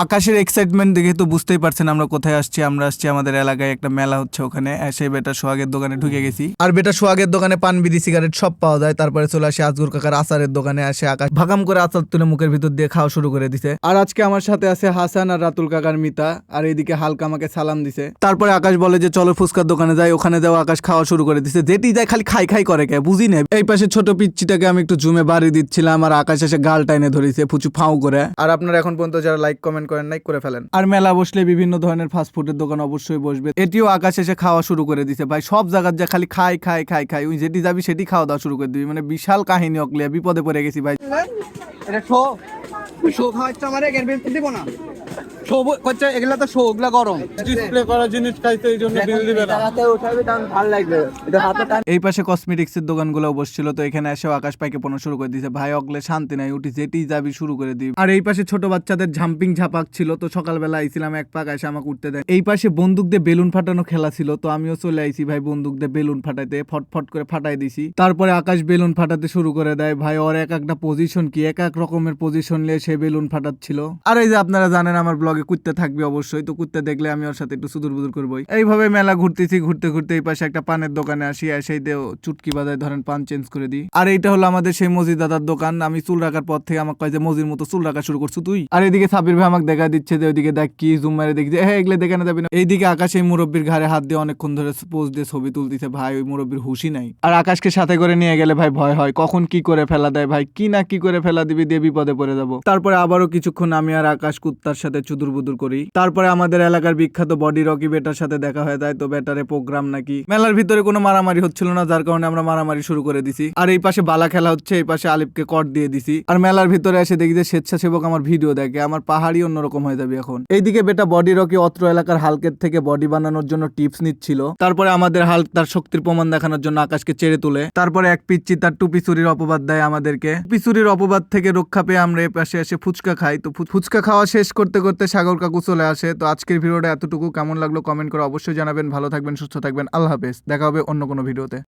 আকাশের এক্সাইটমেন্ট দেখে তো বুঝতেই পারছেন আমরা কোথায় আসছি। আমরা আসছি আমাদের এলাকায় একটা মেলা হচ্ছে, ওখানে এসে বেটা সোহাগের দোকানে ঢুকে গেছি। আর বেটা সোহাগের দোকানে পান বিড়ি সিগারেট সব পাওয়া যায়। তারপরে চলে আসে আজগুর কাকার আচারের দোকানে, আসে আকাশ ভাগাম করে আচার তুলে মুখের ভিতর দিয়ে খাওয়া শুরু করে দিছে। আর আজকে আমার সাথে আছে হাসান আর রাতুল কাকার মিতা, আর এইদিকে হালকা আমাকে সালাম দিছে। তারপরে আকাশ বলে যে চলো ফুচকার দোকানে যাই, ওখানে যাও। আকাশ খাওয়া শুরু করে দিছে, যেটি যায় খালি খাই খাই করে কে বুঝি না। এই পাশে ছোট পিচ্চিটাকে আমি একটু জুমে বাড়ি দিচ্ছিলাম, আর আকাশ এসে গাল টাইনে ধরেছে ফুচু ফাউ করে। আর আপনারা এখন পর্যন্ত যারা লাইক কমেন্ট করেন নাই করে ফেলেন। আর মেলা বসলে বিভিন্ন ধরনের ফাস্ট ফুডের দোকান অবশ্যই বসবে, এটিও আকাশ এসে খাওয়া শুরু করে দিছে। ভাই সব জায়গার যা খালি খাই খাই খাই খাই, ওই যেটি যাবি সেটি খাওয়া দাওয়া শুরু করে দিবি, মানে বিশাল কাহিনী অকলিয়া, বিপদে পড়ে গেছি ভাই। এটা শো শো খাওয়াচ্ছে আমারে গেরবেন দিব না শো করছে, এগুলা তো শো, ওগুলা গরম ডিসপ্লে করা জিনিস খাইতে এই জন্য বিল দিবে না। ভালো লাগবে এটা হাতে টান। এই পাশে কসমেটিক্স এর দোকানগুলো বসছিল, তো এখানে এসে আকাশ পাইকে পণ্য শুরু করে দিয়েছে। ভাই অগলে শান্তি নাই, উঠি যেটি যাবি শুরু করে দিই। আর এই পাশে ছোট বাচ্চাদের ঝাম্পিং ঝাপাক ছিল, তো সকালবেলা আইছিলাম এক পাক, এসে আমাকে উঠতে দেয়। এই পাশে বন্দুক দিয়ে বেলুন ফাটানো খেলা ছিল, তো আমিও চলে আইছি ভাই বন্দুক দিয়ে বেলুন ফাটাইতে, ফটফট করে ফাটাই দিছি। তারপরে আকাশ বেলুন ফাটাতে শুরু করে দেয়। ভাই ওর এক একটা পজিশন কি এক এক রকমের পজিশন নিয়ে সে বেলুন ফাটাচ্ছিল। আর এই যে আপনারা জানেন আমার ব্লগে কুত্তে থাকবে অবশ্যই, তো কুত্তে দেখলে আমি ওর সাথে একটু সুদূর বুদুর করবোই। এইভাবে মেলা ঘুরতেছি, ঘুরতে ঘুরতে এই পাশে একটা পানের দোকানে আসি, সেই দেও চুটকি বাজায় ধরেন পান চেঞ্জ করে দিই। আর এইটা হলো আমাদের সেই মজিদ দাদার দোকান। আমি চুল রাখার পর থেকে আমাকে কয় যে মজির মতো চুল রাখা শুরু করছো তুই। আর এদিকে সাবির ভাই আমাকে দেখা দিচ্ছে যে ওইদিকে দেখ কি জুম মারে দেখি যে হ্যাঁ এগুলো দেখে না যাবি না। এইদিকে আকাশ এই মুরব্বীর ঘাড়ে হাত দিয়ে অনেকক্ষণ ধরে পোজ দিয়ে ছবি তুলতেছে। ভাই ওই মুরব্বীর হুশই নাই। আর আকাশকে সাথে করে নিয়ে গেলে ভাই ভয় হয় কখন কি করে ফেলা দেয়, ভাই কি না কি করে ফেলা দিবি দিয়ে বিপদে পড়ে যাবো। তারপরে আবারও কিছুক্ষণ আমি আর আকাশ কুত্তার সাথে চুদুর বুদুর করি। তারপরে আমাদের এলাকার বিখ্যাত বডি রকি বেটার সাথে দেখা হয়ে যায়, তো বেটারে প্রোগ্রাম নাকি। মেলার ভিতরে কোনো মারামারি হচ্ছিল না, যার কারণে আমরা মারামারি শুরু করে দিছি। আর এই পাশে বালা খেলা হচ্ছে, এই পাশে আলিফকে কট দিয়ে দিছি। আর মেলার ভিতরে এসে দেখি যে স্বেচ্ছাসেবক আমার ভিডিও দেখে, আমার পাহাড়ি অন্যরকম হয়ে যাবে এখন। এইদিকে বেটা বডি রকি অত্র এলাকার হালকের থেকে বডি বানানোর জন্য টিপস নিচ্ছিল। তারপরে আমাদের হালক তার শক্তির প্রমাণ দেখানোর জন্য আকাশকে চেড়ে তুলে। তারপরে এক পিচ্চি তার টুপি চুরির অপবাদ দেয় আমাদেরকে। টুপি চুরির অপবাদ থেকে রক্ষা পেয়ে আমরা এই পাশে এসে ফুচকা খাই। তো ফুচকা খাওয়া শেষ করতে করতে সাগর কাকু চলে আসে। তো আজকের ভিডিওটা এতটুকু, কেমন লাগলো কমেন্ট করে অবশ্যই জানাবেন। ভালো থাকবেন, সুস্থ থাকবেন, আল্লাহ হাফেজ। দেখা হবে অন্য কোনো ভিডিওতে।